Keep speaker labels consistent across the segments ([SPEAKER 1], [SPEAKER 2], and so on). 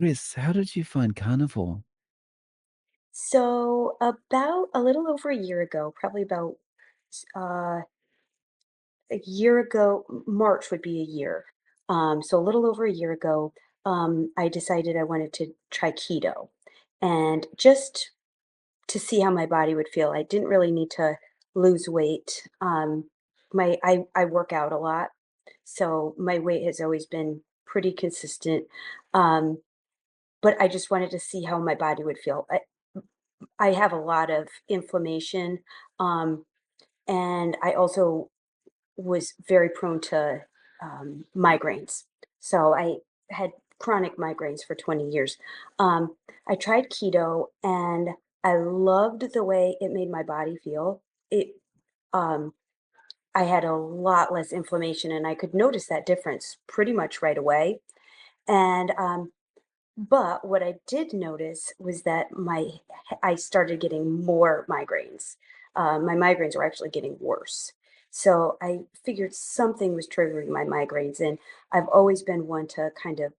[SPEAKER 1] Kris, how did you find carnivore?
[SPEAKER 2] So about a little over a year ago, probably about a year ago, March would be a year. So a little over a year ago, I decided I wanted to try keto, and just to see how my body would feel. I didn't really need to lose weight. I work out a lot, so my weight has always been pretty consistent. Um, but I just wanted to see how my body would feel. I have a lot of inflammation, um, and I also was very prone to migraines. So I had chronic migraines for 20 years. I tried keto and I loved the way it made my body feel. It, um, I had a lot less inflammation and I could notice that difference pretty much right away. And but what I did notice was that I started getting more migraines. My migraines were actually getting worse. So I figured something was triggering my migraines, and I've always been one to kind of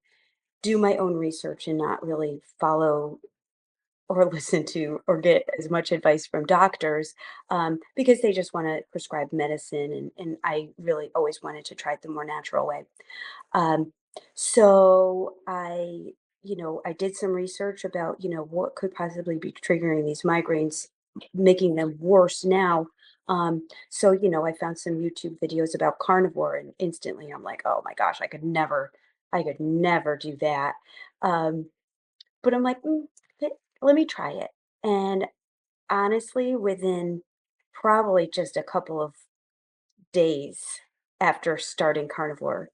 [SPEAKER 2] do my own research and not really follow or listen to or get as much advice from doctors, because they just want to prescribe medicine, and I really always wanted to try it the more natural way. Um, so I did some research about, what could possibly be triggering these migraines, making them worse now. So I found some YouTube videos about carnivore, and instantly I'm like, oh my gosh, I could never do that. Um, but I'm like, let me try it. And honestly, within probably just a couple of days after starting carnivore,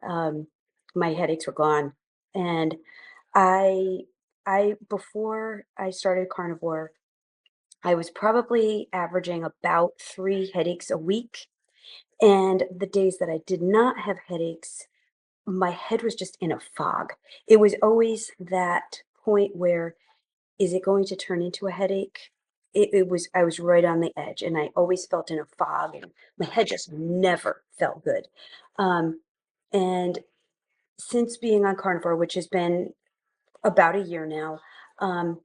[SPEAKER 2] um, my headaches were gone. And I before I started carnivore, I was probably averaging about 3 headaches a week. And the days that I did not have headaches, my head was just in a fog. It was always that point where, is it going to turn into a headache? It was, I was right on the edge and I always felt in a fog and my head just never felt good. Um, and since being on carnivore, which has been about a year now, um,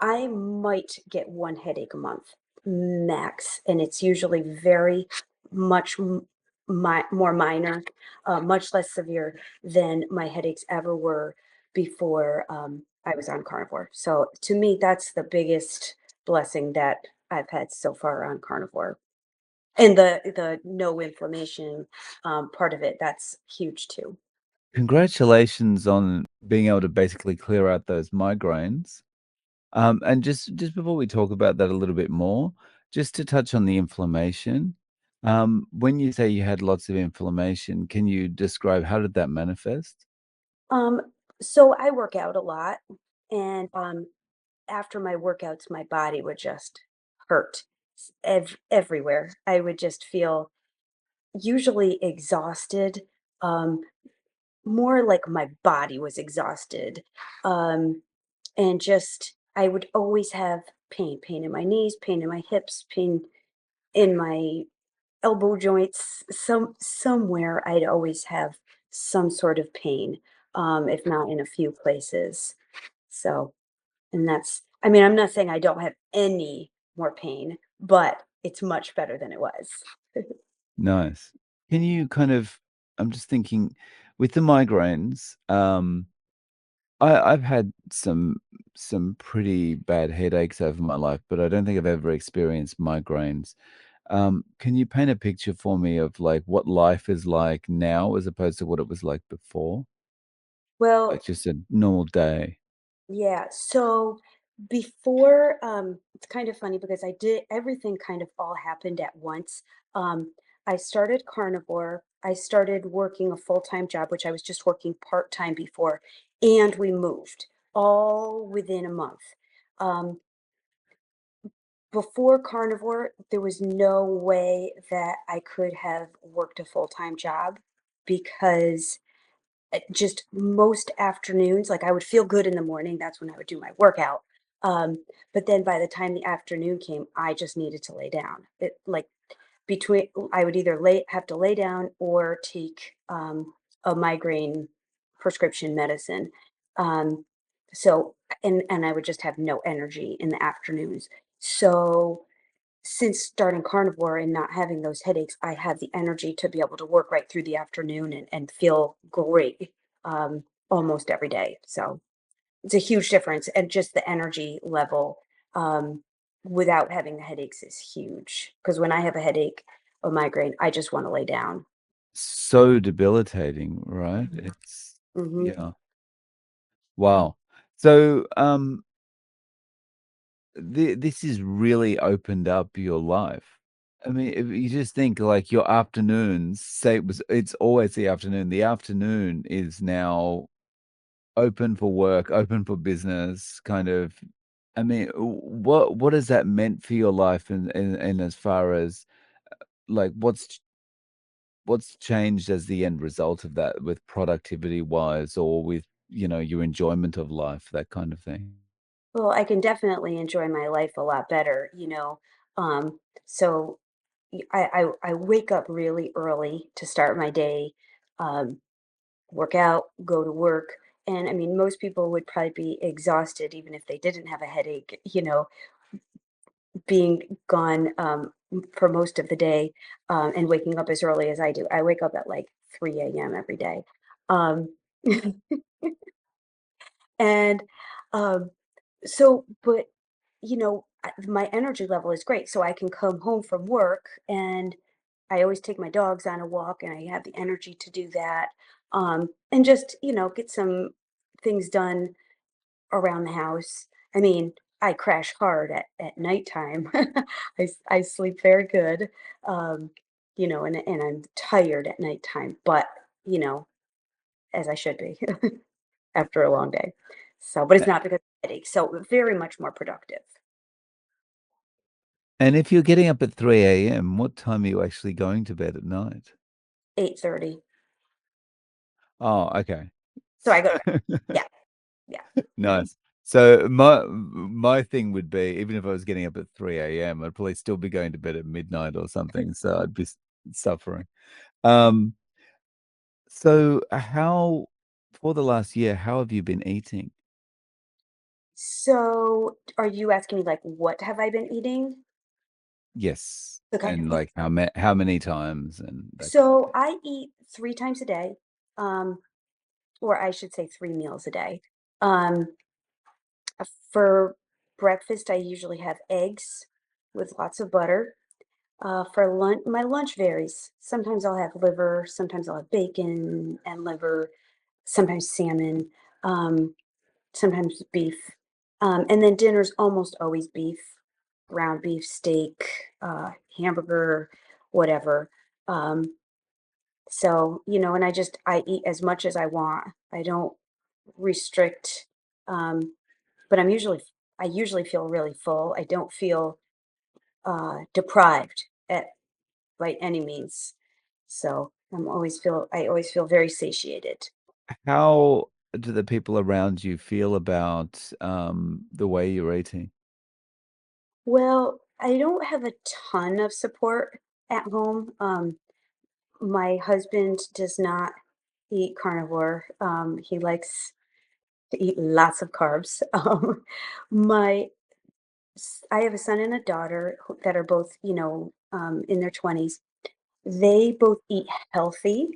[SPEAKER 2] I might get one headache a month max, and it's usually very much more minor, much less severe than my headaches ever were before I was on carnivore. So to me, that's the biggest blessing that I've had so far on carnivore. And the no inflammation part of it, that's huge too.
[SPEAKER 1] Congratulations on being able to basically clear out those migraines. And just before we talk about that a little bit more, just to touch on the inflammation, when you say you had lots of inflammation, can you describe how did that manifest?
[SPEAKER 2] Um, so I work out a lot, and after my workouts, my body would just hurt everywhere. I would just feel usually exhausted, um, more like my body was exhausted, um, and just I would always have pain in my knees, pain in my hips, pain in my elbow joints, somewhere I'd always have some sort of pain, if not in a few places. So, and that's, I mean, I'm not saying I don't have any more pain, but it's much better than it was.
[SPEAKER 1] Nice. Can you kind of I'm just thinking with the migraines, I've had some pretty bad headaches over my life, but I don't think I've ever experienced migraines. Can you paint a picture for me of, like, what life is like now as opposed to what it was like before? Like,
[SPEAKER 2] Well,
[SPEAKER 1] just a normal day.
[SPEAKER 2] yeah. So before, it's kind of funny because I did everything kind of all happened at once. I started carnivore. I started working a full-time job, which I was just working part-time before, and we moved all within a month. Um, Before carnivore, there was no way that I could have worked a full-time job because just most afternoons, like, I would feel good in the morning, that's when I would do my workout, but then by the time the afternoon came, I just needed to lay down. Between I would either have to lay down or take, a migraine prescription medicine, Um, so and I would just have no energy in the afternoons. So since starting carnivore and not having those headaches, I have the energy to be able to work right through the afternoon and feel great almost every day. So it's a huge difference. And just the energy level um, without having the headaches is huge. Because when I have a headache or migraine, I just want to lay down.
[SPEAKER 1] So debilitating, right? It's
[SPEAKER 2] Hmm.
[SPEAKER 1] yeah. Wow. So, this has really opened up your life. I mean, if you just think like your afternoons, say it's always the afternoon. The afternoon is now open for work, open for business, kind of. I mean, what has that meant for your life and as far as like what's changed as the end result of that with productivity wise or with, your enjoyment of life, that kind of thing?
[SPEAKER 2] Well, I can definitely enjoy my life a lot better, you know. So I wake up really early to start my day, um, work out, go to work. And I mean, most people would probably be exhausted even if they didn't have a headache, being gone for most of the day and waking up as early as I do. I wake up at like 3 a.m. every day. Um, and um, but my energy level is great. So I can come home from work and I always take my dogs on a walk and I have the energy to do that. And just, get some things done around the house. I mean, I crash hard at nighttime. I sleep very good. Um, and I'm tired at nighttime, but, you know, as I should be after a long day. So, but it's not because of headaches. So very much more productive.
[SPEAKER 1] And if you're getting up at 3 a.m., what time are you actually going to bed at night?
[SPEAKER 2] 8:30.
[SPEAKER 1] Oh, okay.
[SPEAKER 2] So I go to bed. Yeah, yeah.
[SPEAKER 1] Nice. So my thing would be, even if I was getting up at 3 a.m., I'd probably still be going to bed at midnight or something, so I'd be suffering. Um, so how for the last year, how have you been eating?
[SPEAKER 2] So are you asking me like what have I been eating?
[SPEAKER 1] Yes,
[SPEAKER 2] The kind of
[SPEAKER 1] and,
[SPEAKER 2] food.
[SPEAKER 1] like, how many times and that kind of
[SPEAKER 2] So
[SPEAKER 1] thing?
[SPEAKER 2] I eat 3 times a day, um, or I should say 3 meals a day. Um, for breakfast, I usually have eggs with lots of butter. For lunch, my lunch varies. Sometimes I'll have liver, sometimes I'll have bacon and liver, sometimes salmon, sometimes beef. And then dinner's almost always beef, ground beef, steak, hamburger, whatever. Um, and I eat as much as I want. I don't restrict, um, but I usually feel really full. I don't feel deprived by any means. So I always feel very satiated.
[SPEAKER 1] How do the people around you feel about, the way you're eating?
[SPEAKER 2] Well, I don't have a ton of support at home. My husband does not eat carnivore. He likes to eat lots of carbs. My I have a son and a daughter that are both, in their 20s. They both eat healthy,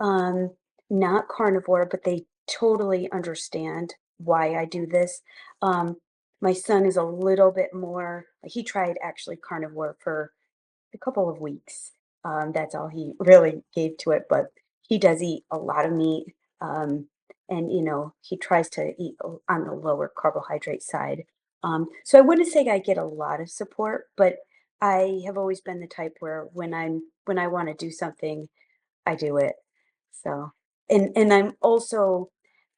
[SPEAKER 2] um, not carnivore, but they totally understand why I do this. Um, my son is a little bit more, he tried actually carnivore for a couple of weeks. That's all he really gave to it, but he does eat a lot of meat. And, he tries to eat on the lower carbohydrate side. So I wouldn't say I get a lot of support, but I have always been the type where when I want to do something, I do it. So, and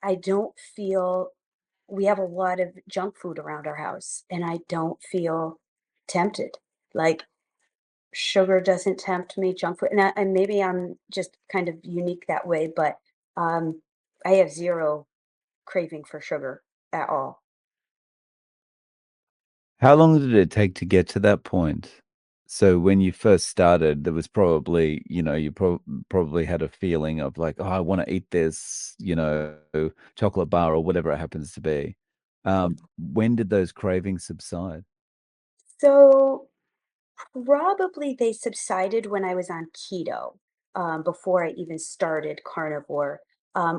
[SPEAKER 2] I don't feel we have a lot of junk food around our house, and I don't feel tempted. Like sugar doesn't tempt me, junk food, and maybe I'm just kind of unique that way, but um, I have zero craving for sugar at all.
[SPEAKER 1] How long did it take to get to that point? So when you first started, there was probably, you probably had a feeling of like, "Oh, I wanna eat this," chocolate bar or whatever it happens to be. When did those cravings subside?
[SPEAKER 2] So probably they subsided when I was on keto, before I even started carnivore, I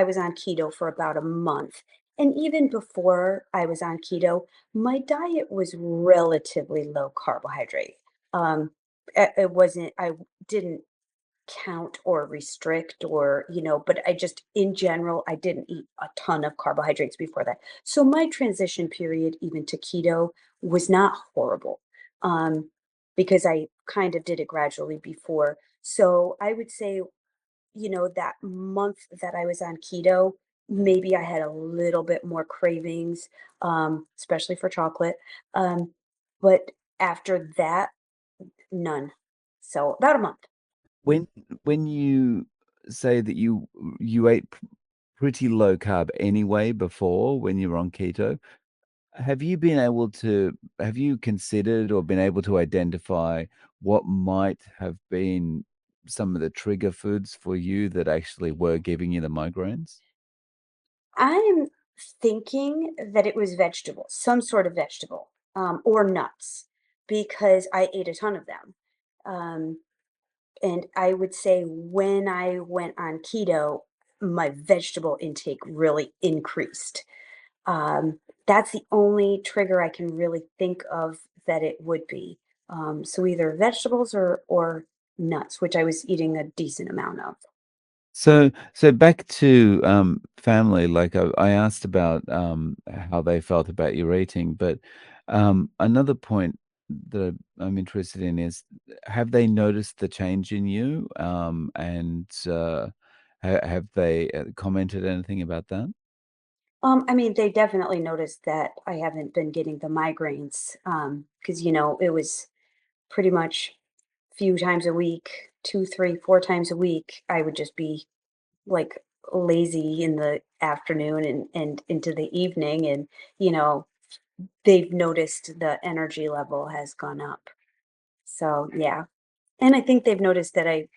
[SPEAKER 2] was on keto for about a month. And even before I was on keto, my diet was relatively low carbohydrate. Um, it wasn't, didn't count or restrict or, but I just, in general, I didn't eat a ton of carbohydrates before that. So my transition period, even to keto, was not horrible, because I kind of did it gradually before. So I would say, that month that I was on keto, maybe I had a little bit more cravings, especially for chocolate. Um, but after that, none. So about a month.
[SPEAKER 1] When when you say that you ate pretty low carb anyway before when you were on keto, have you considered or been able to identify what might have been some of the trigger foods for you that actually were giving you the migraines?
[SPEAKER 2] I'm thinking that it was vegetables, some sort of vegetable, or nuts, because I ate a ton of them. Um, and I would say when I went on keto, my vegetable intake really increased. That's the only trigger I can really think of that it would be. So either vegetables or nuts, which I was eating a decent amount of.
[SPEAKER 1] So back to, family, like, I asked about, how they felt about your eating, but, another point that I'm interested in is, have they noticed the change in you? Have they, commented anything about that?
[SPEAKER 2] I mean, they definitely noticed that I haven't been getting the migraines, because it was pretty much few times a week, two, three, four times a week. I would just be like lazy in the afternoon and into the evening, and you know, they've noticed the energy level has gone up. So yeah, and I think they've noticed that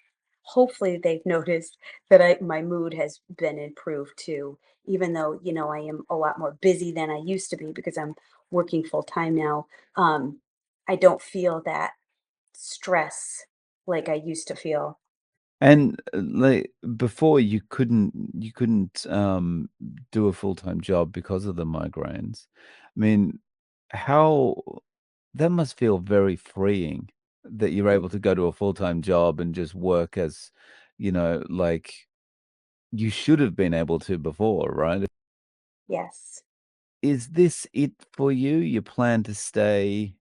[SPEAKER 2] hopefully they've noticed that my mood has been improved too, even though, I am a lot more busy than I used to be because I'm working full time now. Um, I don't feel that stress like I used to feel.
[SPEAKER 1] And, like, before you couldn't, do a full-time job because of the migraines. I mean, how that must feel very freeing that you're able to go to a full-time job and just work as, like you should have been able to before, right?
[SPEAKER 2] Yes.
[SPEAKER 1] Is this it for you? You plan to stay,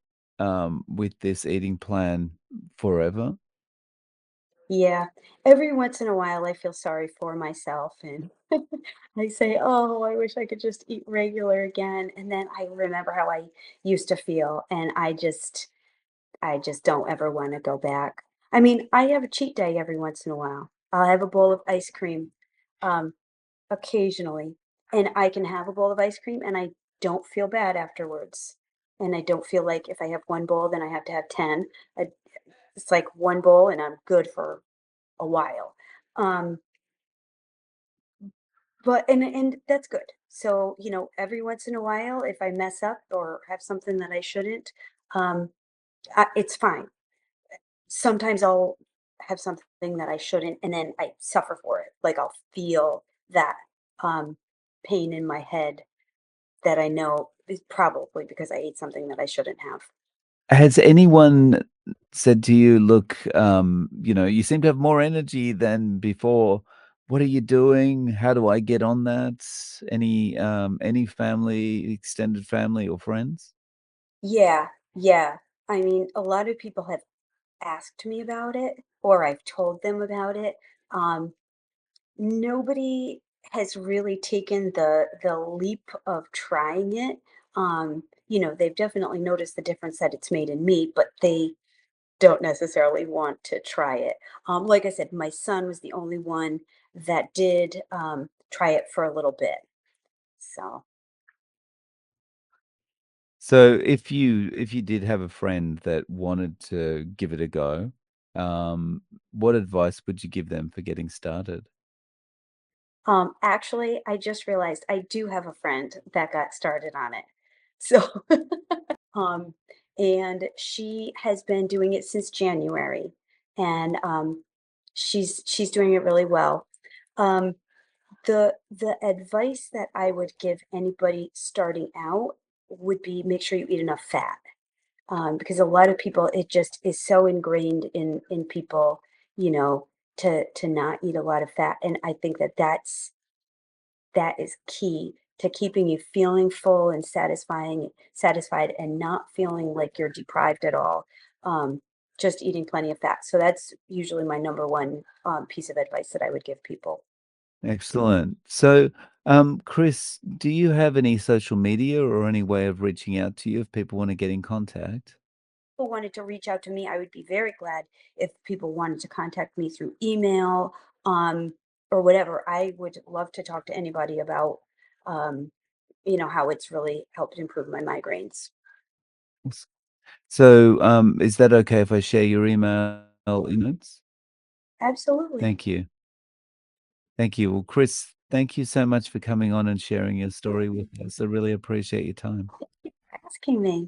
[SPEAKER 1] with this eating plan forever?
[SPEAKER 2] Yeah. Every once in a while, I feel sorry for myself and I say, oh, I wish I could just eat regular again. And then I remember how I used to feel. And I just don't ever want to go back. I mean, I have a cheat day every once in a while. I'll have a bowl of ice cream, um, occasionally, and I can have a bowl of ice cream and I don't feel bad afterwards. And I don't feel like if I have one bowl, then I have to have 10. It's like one bowl and I'm good for a while. Um, but that's good. So, every once in a while, if I mess up or have something that I shouldn't, um, it's fine. Sometimes I'll have something that I shouldn't, and then I suffer for it. Like I'll feel that um, pain in my head that I know is probably because I ate something that I shouldn't have.
[SPEAKER 1] Has anyone said to you, "Look, you seem to have more energy than before. What are you doing? How do I get on that?" Any family, extended family or friends?
[SPEAKER 2] Yeah, yeah. I mean, a lot of people have asked me about it, or I've told them about it. Um, Nobody has really taken the leap of trying it. They've definitely noticed the difference that it's made in me, but they don't necessarily want to try it. Like I said, my son was the only one that did try it for a little bit. So
[SPEAKER 1] So if you did have a friend that wanted to give it a go, what advice would you give them for getting started?
[SPEAKER 2] Actually, I just realized I do have a friend that got started on it. So, um, and she has been doing it since January, and she's doing it really well. Um, the advice that I would give anybody starting out would be make sure you eat enough fat. Because a lot of people, it just is so ingrained in people, you know, to not eat a lot of fat, and I think that that is key to keeping you feeling full and satisfied and not feeling like you're deprived at all. Um, just eating plenty of fat. So that's usually my number one piece of advice that I would give people.
[SPEAKER 1] Excellent. So, Chris, do you have any social media or any way of reaching out to you if people want to get in contact?
[SPEAKER 2] People wanted to reach out to me, I would be very glad if people wanted to contact me through email, um, or whatever. I would love to talk to anybody about, um, how it's really helped improve my migraines.
[SPEAKER 1] S- So, is that okay if I share your email in notes?
[SPEAKER 2] Absolutely.
[SPEAKER 1] Thank you. Thank you. Well, Chris, thank you so much for coming on and sharing your story with us. I really appreciate your time.
[SPEAKER 2] Asking me.